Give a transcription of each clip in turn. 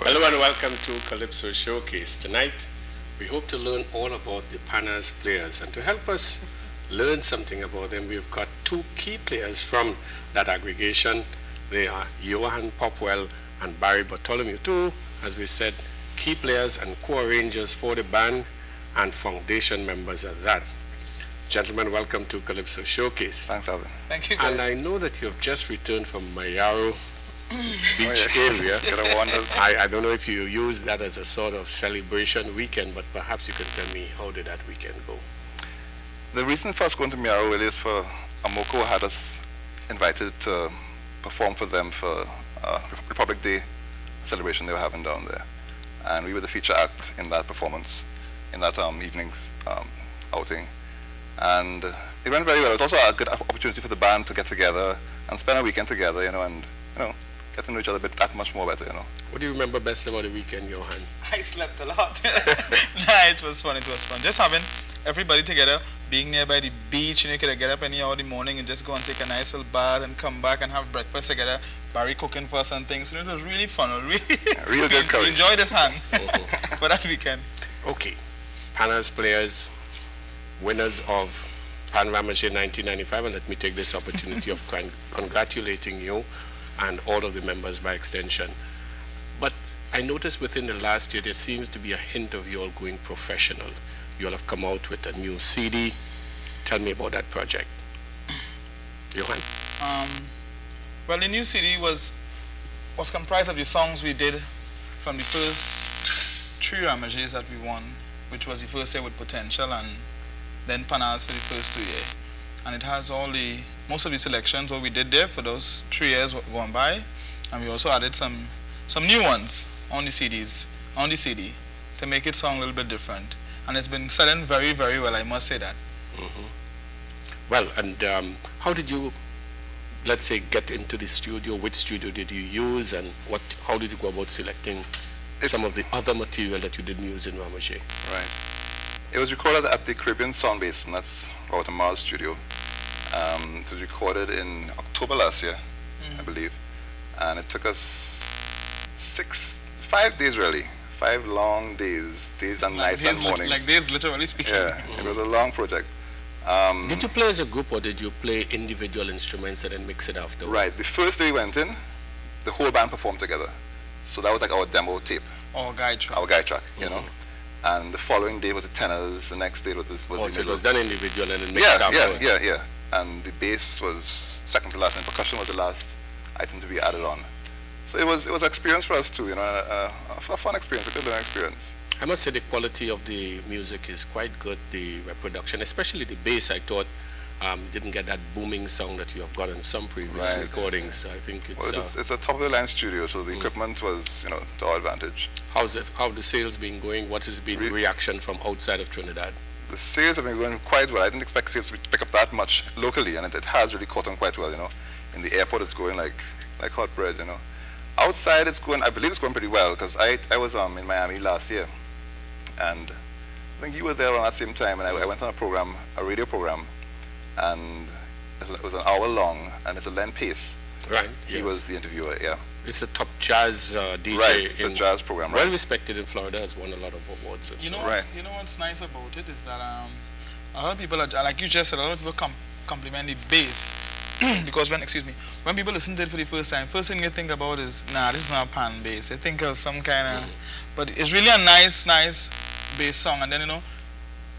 Hello and welcome to Calypso Showcase. Tonight, we hope to learn all about the PANAZZ players, and to help us learn something about them, we've got two key players from that aggregation. They are Johan Popwell and Barry Bartholomew, two, as we said, key players and co-arrangers for the band and foundation members at that. Gentlemen, welcome to Calypso Showcase. Thanks, Alvin. Thank you. And I know that you have just returned from Mayaro beach area. I don't know if you use that as a sort of celebration weekend, but perhaps you can tell me, how did that weekend go? The reason for us going to Mayaro really is for Amoco had us invited to perform for them for Republic Day celebration they were having down there. And we were the feature act in that performance, in that evening's outing. And it went very well. It was also a good opportunity for the band to get together and spend a weekend together, and get to know each other a bit that much more better, What do you remember best about the weekend, Johan? I slept a lot. Nah, it was fun. It was fun. Just having everybody together, being nearby the beach, you could get up any hour in the morning and just go and take a nice little bath and come back and have breakfast together. Barry cooking for us and things. So it was really fun. Real good curry. We enjoyed this hand for that weekend. Okay. PANAZZ players, winners of Pan Ramajay 1995, and let me take this opportunity of congratulating you and all of the members by extension. But I noticed within the last year there seems to be a hint of you all going professional. You all have come out with a new CD. Tell me about that project. Johan? Well, the new CD was comprised of the songs we did from the first 3 Ramajays that we won, which was the first year with Potential, and then PANAZZ for the first 2 years. And it has most of the selections what we did there for those 3 years gone by, and we also added some new ones on the CD to make it sound a little bit different. and it's been selling very, very well, I must say that. Well, and how did you, let's say, get into the studio? Which studio did you use, and how did you go about selecting some of the other material that you didn't use in Ramajé? Right. It was recorded at the Caribbean Sound Basin. That's our PANAZZ studio. It was recorded in October last year, I believe, and it took us 5 days really. 5 long days and nights and mornings. Like days, literally speaking. Yeah, it was a long project. Did you play as a group, or did you play individual instruments and then mix it after? Right. The first day we went in, the whole band performed together. So that was like our demo tape. Our guide track. Our guide track, you know. And the following day was the tenors. The next day was the so it was done individual and then mixed afterwards. Yeah. And the bass was second to last, and percussion was the last item to be added on. So it was an experience for us too, you know, a fun experience, a good learning experience. I must say the quality of the music is quite good. The reproduction, especially the bass, I thought didn't get that booming sound that you have got in some previous recordings. So I think it's a top of the line studio, so the equipment was, you know, to our advantage. How the sales been going? What has been the reaction from outside of Trinidad? The sales have been going quite well. I didn't expect sales to pick up that much locally, and it has really caught on quite well, you know. In the airport, it's going like hot bread, you know. Outside, it's going. I believe it's going pretty well, because I was in Miami last year, and I think you were there around that same time, and I went on a radio program, and it was an hour long, and it's a Len Pace. Right. He was the interviewer. Yeah. It's a top jazz DJ. Right. It's a jazz program. Right. Well respected in Florida. Has won a lot of awards. You know what's nice about it is that a lot of people, like you just said, a lot of people compliment the bass. Because when people listen to it for the first time, first thing they think about is, nah, this is not pan bass. They think of some kind of, but it's really a nice bass song. And then, you know,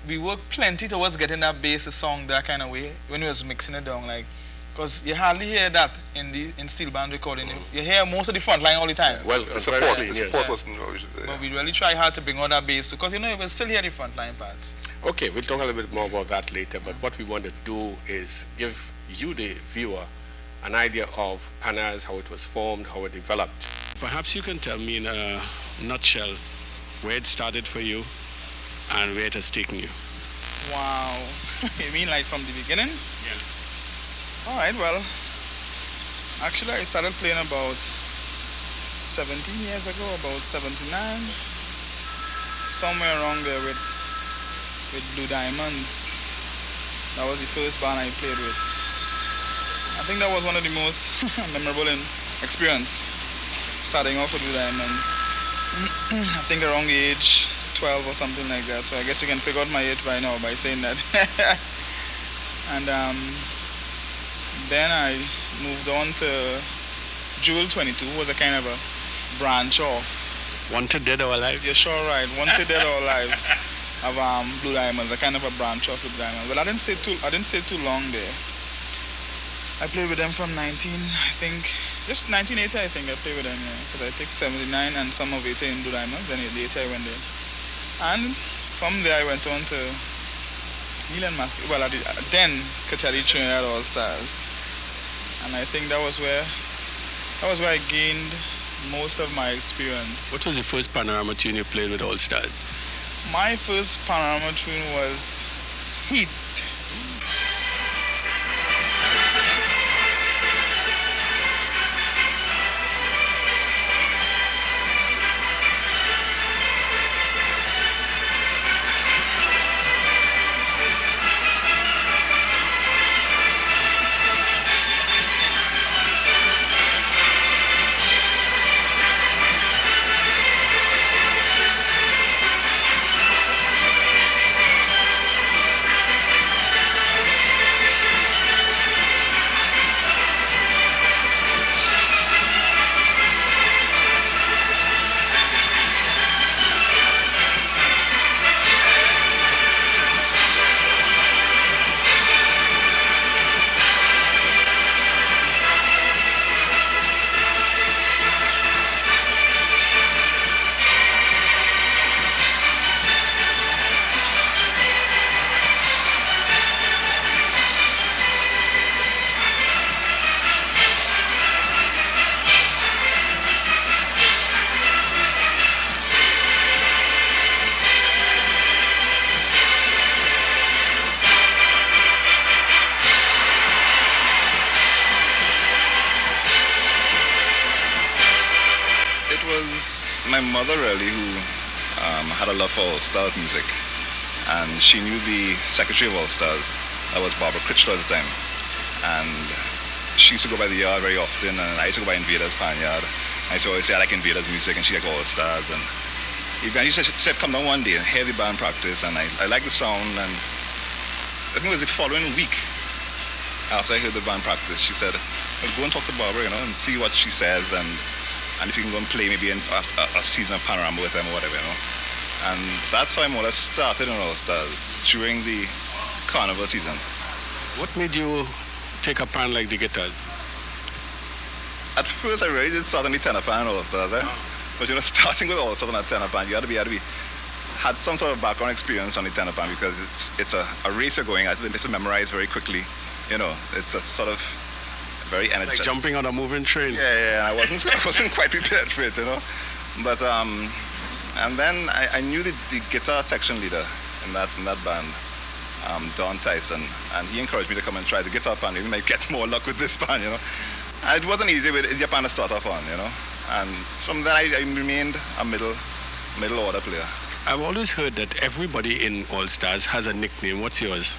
we worked plenty towards getting that bass song that kind of way when we was mixing it down, like, because you hardly hear that in steel band recording. You hear most of the front line all the time. Well, the support wasn't always there. But we really try hard to bring out that bass because, you know, you will still hear the front line parts. Okay, we'll talk a little bit more about that later, but what we want to do is give you, the viewer, an idea of PANAZZ, how it was formed, how it developed. Perhaps you can tell me in a nutshell where it started for you and where it has taken you. Wow. You mean like from the beginning? Yeah. All right, well, actually I started playing about 17 years ago, about 79, somewhere around there with Blue Diamonds. That was the first band I played with. I think that was one of the most memorable experience, starting off with Blue Diamonds. I think around the age 12 or something like that, so I guess you can figure out my age by now by saying that. And then I moved on to Jewel 22, was a kind of a branch off. Wanted Dead or Alive? You're sure right, Wanted Dead or Alive of Blue Diamonds, a kind of a branch off with Blue Diamonds. But I didn't stay too long there. I played with them from just 1980 I think I played with them, yeah. Because I took 79 and some of 80 in Blue Diamonds, then later I went there. And from there I went on to Neil and Massey, well then Kateri Trinidad All Stars. And I think that was where I gained most of my experience. What was the first Panorama tune you played with All Stars? My first Panorama tune was Heat. mother really who had a love for All Stars music, and she knew the secretary of All Stars. That was Barbara Critchlow at the time, and she used to go by the yard very often, and I used to go by Invader's pan yard. I used to always say I like Invader's music, and she liked All Stars. And she said come down one day and hear the band practice, and I liked the sound. And I think it was the following week after I heard the band practice, she said, well, go and talk to Barbara, you know, and see what she says, and if you can go and play maybe a season of Panorama with them or whatever, you know. And that's how I more or less started in All Stars during the Carnival season. What made you take a pan like the guitars? At first, I really did start on the tenor pan All Stars, eh? But you know, starting with All Stars on a tenor pan, you had to had some sort of background experience on the tenor pan, because it's a race you're going at. You have to memorize very quickly. You know, it's a sort of very energetic. Like jumping on a moving train. Yeah. I wasn't quite prepared for it, you know. But and then I knew the guitar section leader in that band, Don Tyson, and he encouraged me to come and try the guitar pan. You might get more luck with this pan, you know. And it wasn't easy, but it's your pan to start off on, you know. And from then I remained a middle order player. I've always heard that everybody in All Stars has a nickname. What's yours?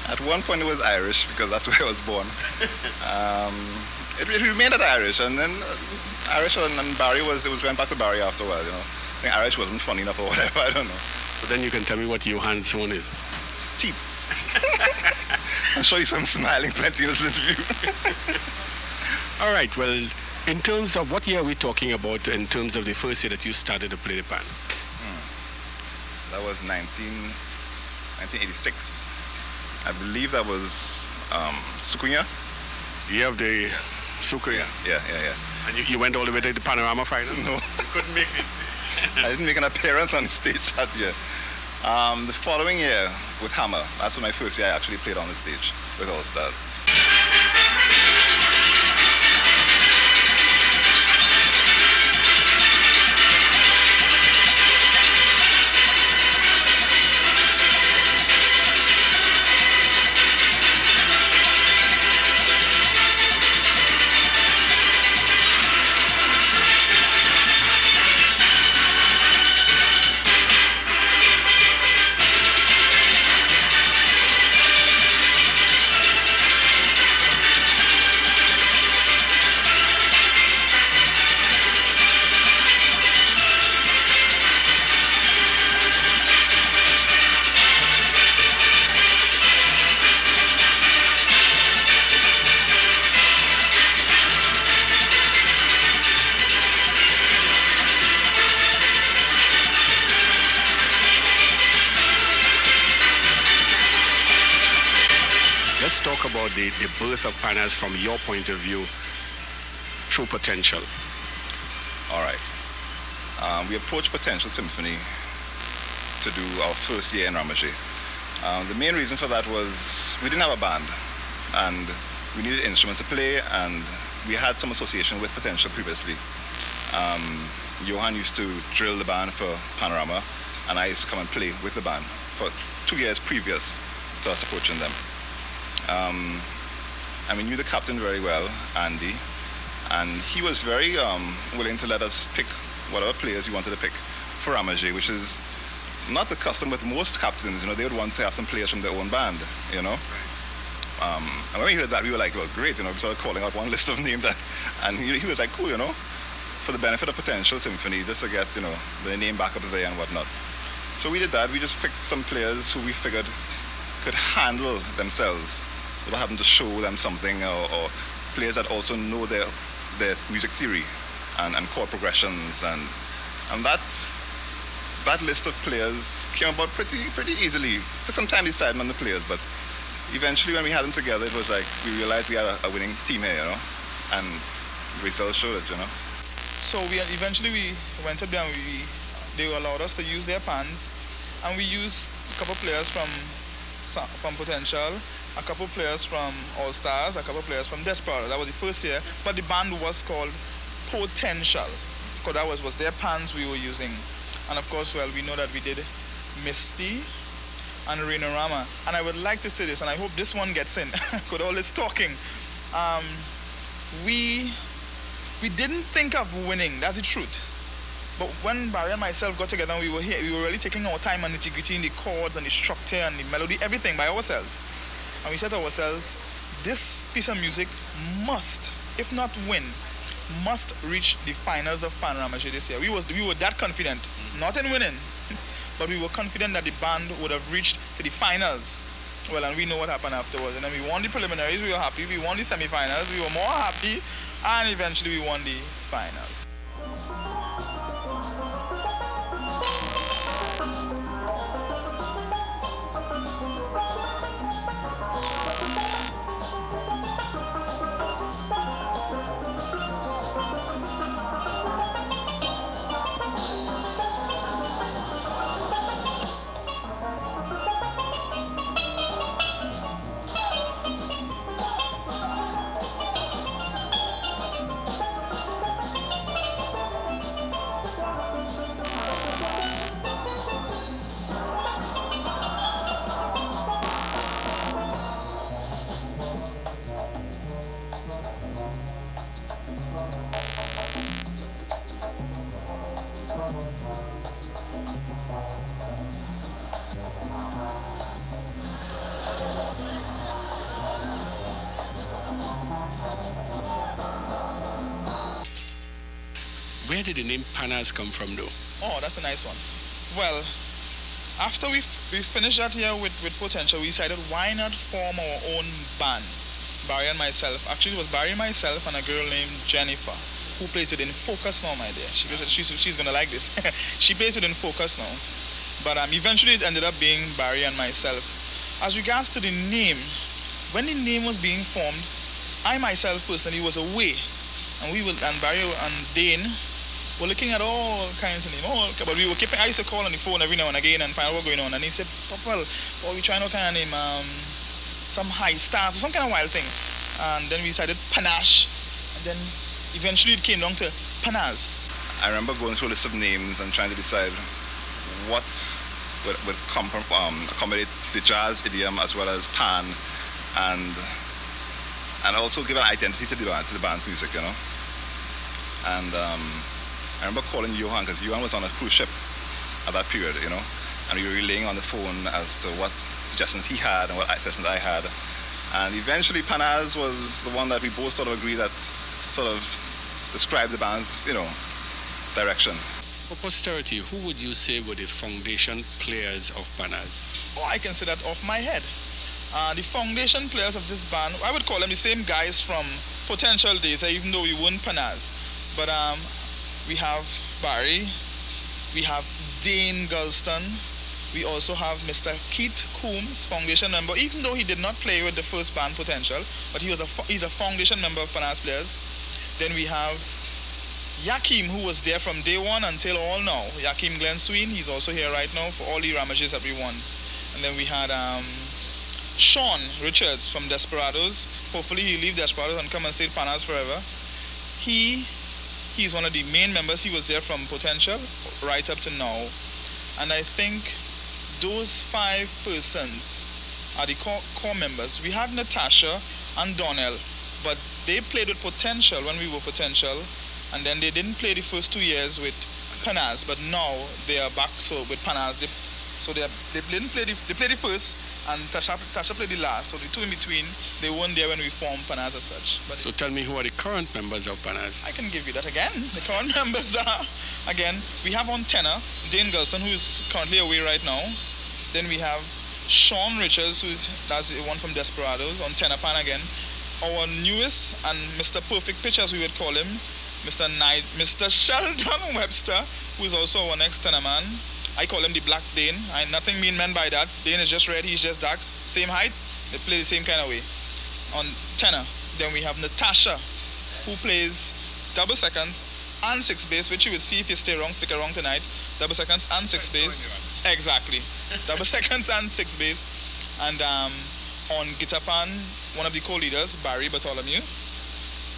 At one point it was Irish, because that's where I was born. It remained at Irish, and then Irish and Barry went back to Barry after a while, you know. I think Irish wasn't funny enough or whatever, I don't know. So then you can tell me what Johan's zone is. Teats. I'm sure I'm smiling plenty in this interview. All right, well, in terms of what year are we talking about in terms of the first year that you started to play the pan? That was 1986. I believe that was Sukunya. You have the Sukunya? Yeah. And you went all the way to the Panorama final? No. You couldn't make it? I didn't make an appearance on the stage that year. The following year with Hammer, that's my first year I actually played on the stage with All Stars. Let's talk about the birth of Panas from your point of view, True Potential. All right. We approached Potential Symphony to do our first year in Ramajé. The main reason for that was we didn't have a band, and we needed instruments to play, and we had some association with Potential previously. Johan used to drill the band for Panorama, and I used to come and play with the band for 2 years previous to us approaching them. And we knew the captain very well, Andy, and he was very willing to let us pick whatever players we wanted to pick for Ramajé, which is not the custom with most captains. You know, they would want to have some players from their own band, you know. And when we heard that, we were like, well, great, you know, we started calling out one list of names, and he was like, cool, you know, for the benefit of Potential Symphony, just to get, you know, their name back up there and whatnot. So we did that. We just picked some players who we figured could handle themselves without having to show them something, or players that also know their music theory and chord progressions, and that list of players came about pretty easily. It took some time deciding on the players, but eventually when we had them together, it was like we realized we had a winning team here, you know, and the results showed it, you know. So we went up there, and they allowed us to use their pans, and we used a couple players from Potential, a couple players from All Stars, a couple players from Desperado. That was the first year, but the band was called Potential, because that was their pans we were using. And of course, well, we know that we did Misty and Rainorama. And I would like to say this, and I hope this one gets in, with all this talking. We we didn't think of winning, that's the truth. But when Barry and myself got together, we were really taking our time and nitty-gritty in the chords and the structure and the melody, everything by ourselves. And we said to ourselves, this piece of music must, if not win, must reach the finals of PANAZZ this year. We were that confident, not in winning, but we were confident that the band would have reached to the finals. Well, and we know what happened afterwards. And then we won the preliminaries, we were happy. We won the semi-finals, we were more happy. And eventually we won the finals. Where did the name Panas come from, though? Oh, that's a nice one. Well, after we finished that year with Potential, we decided why not form our own band, Barry and myself. Actually, it was Barry, myself, and a girl named Jennifer, who plays within Focus now, my dear. She's gonna like this. She plays within Focus now. But eventually it ended up being Barry and myself. As regards to the name, when the name was being formed, I myself personally was away, and Barry and Dane were looking at all kinds of names. But we were keeping. I used to call on the phone every now and again and find out what's going on. And he said, "Well, we trying all kind of name, some high stars or some kind of wild thing." And then we decided Panache, and then eventually it came down to PANAZZ. I remember going through a list of names and trying to decide what would accommodate the jazz idiom as well as pan, and also give an identity to the band's music, you know. And I remember calling Johan, because Johan was on a cruise ship at that period, you know, and we were relaying on the phone as to what suggestions he had and what suggestions I had. And eventually PANAZZ was the one that we both sort of agreed that sort of described the band's, you know, direction. For posterity, who would you say were the foundation players of PANAZZ? Oh, I can say that off my head. The foundation players of this band, I would call them the same guys from Potential days, even though we weren't PANAZZ. But we have Barry, we have Dane Gulston, we also have Mr. Keith Coombs, foundation member, even though he did not play with the first band Potential, but he's a foundation member of PANAZZ players. Then we have Yakim, who was there from day one until all now. Yakim Glenn Sween, he's also here right now for all the ramages that we won. And then we had Sean Richards from Desperados. Hopefully he'll leave Desperados and come and stay at PANAZZ forever. He's one of the main members. He was there from Potential right up to now. And I think those 5 persons are the core members. We had Natasha and Donnell, but they played with Potential when we were Potential, and then they didn't play the first 2 years with PANAZZ, but now they are back with PANAZZ. They played the first, and Tasha played the last. So the two in between, they weren't there when we formed PANAZZ as such. But so tell me, who are the current members of PANAZZ? I can give you that again. The current members are, again, we have on tenor, Dane Gulston, who is currently away right now. Then we have Sean Richards, that's the one from Desperados, on tenor pan again. Our newest and Mr. Perfect Pitch, as we would call him, Mr. Sheldon Webster, who is also our next tenor man. I call him the Black Dane. Nothing meant by that. Dane is just red, he's just dark. Same height, they play the same kind of way. On tenor, then we have Natasha, who plays double seconds and 6 bass, which you will see if you stick around tonight. Double seconds and 6 bass. Exactly. Double seconds and 6 bass. And on guitar pan, one of the co-leaders, Barry Bartholomew,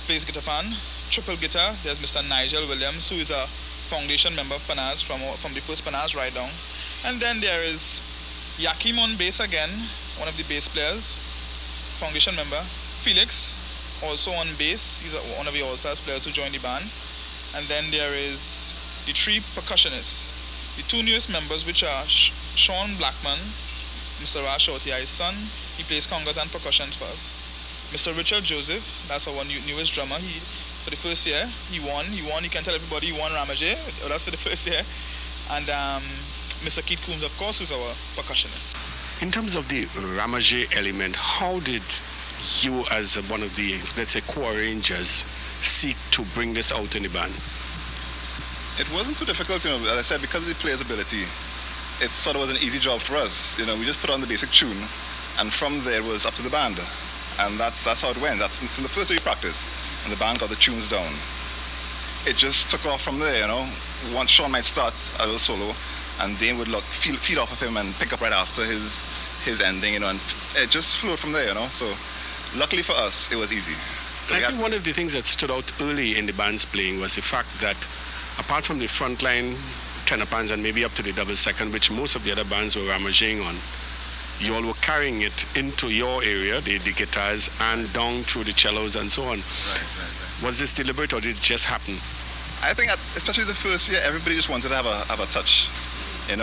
plays guitar pan. Triple guitar, there's Mr. Nigel Williams, who is a foundation member of PANAZZ from the first PANAZZ right down. And then there is Yakim on bass again, one of the bass players, foundation member. Felix, also on bass. He's one of the all-stars players who joined the band. And then there is the 3 percussionists. The 2 newest members, which are Sean Blackman, Mr. Raj Shorty's son. He plays congas and percussion for us. Mr. Richard Joseph, that's our newest drummer. For the first year, he won. He can tell everybody he won Ramajay. That's for the first year. And Mr. Keith Coombs, of course, who's our percussionist. In terms of the Ramajay element, how did you, as one of the, let's say, co-arrangers, seek to bring this out in the band? It wasn't too difficult, as I said, because of the player's ability. It sort of was an easy job for us. We just put on the basic tune, and from there it was up to the band. And that's how it went. From the first day we practiced, and the band got the tunes down. It just took off from there, Once Sean might start a little solo, and Dane would feed off of him and pick up right after his ending, and it just flew from there, So luckily for us, it was easy. I think one of the things that stood out early in the band's playing was the fact that apart from the frontline tenor pans and maybe up to the double second, which most of the other bands were ramaging on, you all were carrying it into your area, the guitars, and down through the cellos and so on. Right. Was this deliberate or did it just happen? I think, especially the first year, everybody just wanted to have a touch, and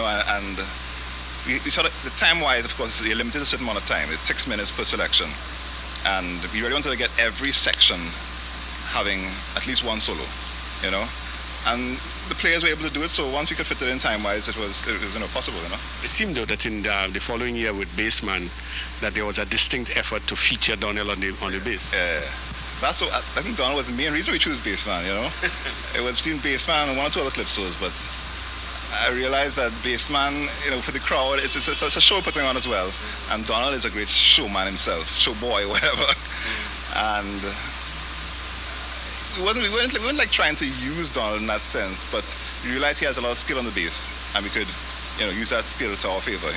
we sort of, the time-wise, of course, you're limited to a certain amount of time. It's 6 minutes per selection, and we really wanted to get every section having at least one solo, and the players were able to do it. So once we could fit it in time-wise, it was possible, It seemed though that in the following year with Bassman, that there was a distinct effort to feature Donnell on the bass. Yeah. I think Donnell was the main reason we chose Bassman, It was between Bassman and 1 or 2 other Calypsos, but I realized that Bassman, for the crowd, it's a show putting on as well. And Donnell is a great showman himself, show boy, whatever. And we weren't like trying to use Donnell in that sense, but we realized he has a lot of skill on the bass, and we could, use that skill to our favor,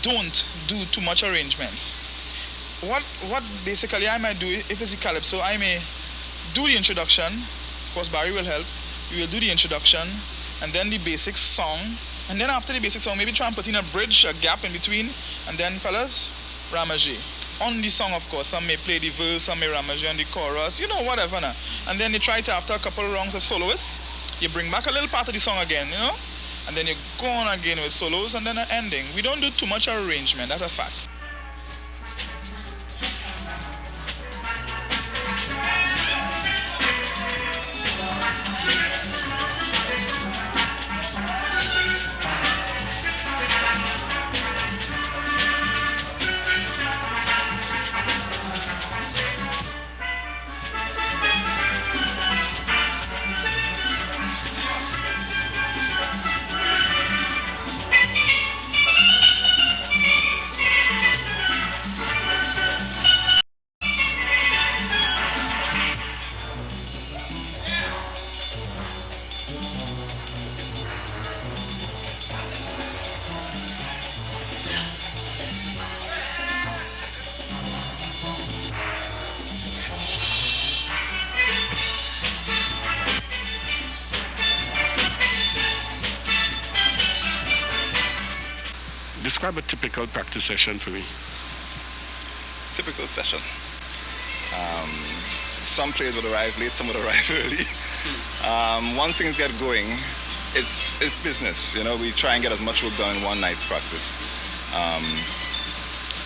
Don't do too much arrangement. What basically I might do, if it's a Calypso, I may do the introduction. Of course, Barry will help. We will do the introduction, and then the basic song, and then after the basic song, maybe try and put in a bridge, a gap in between, and then fellas, ramage. On the song, of course, some may play the verse, some may ramage on the chorus, whatever. Nah. And then you try to, after a couple of rounds of soloists, you bring back a little part of the song again, and then you go on again with solos and then an ending. We don't do too much arrangement, that's a fact. Describe a typical practice session for me. Typical session. Some players would arrive late, some would arrive early. Once things get going, it's business. We try and get as much work done in one night's practice.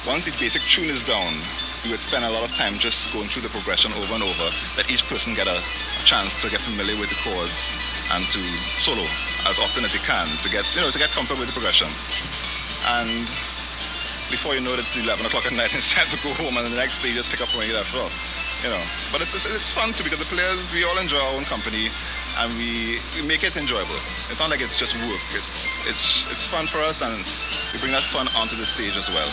once the basic tune is down, we would spend a lot of time just going through the progression over and over, let each person get a chance to get familiar with the chords and to solo as often as they can to get comfortable with the progression. And before you know it, it's 11 o'clock at night and it's time to go home, and the next day you just pick up where you left off. But it's fun too, because the players, we all enjoy our own company and we make it enjoyable. It's not like it's just work. It's fun for us, and we bring that fun onto the stage as well.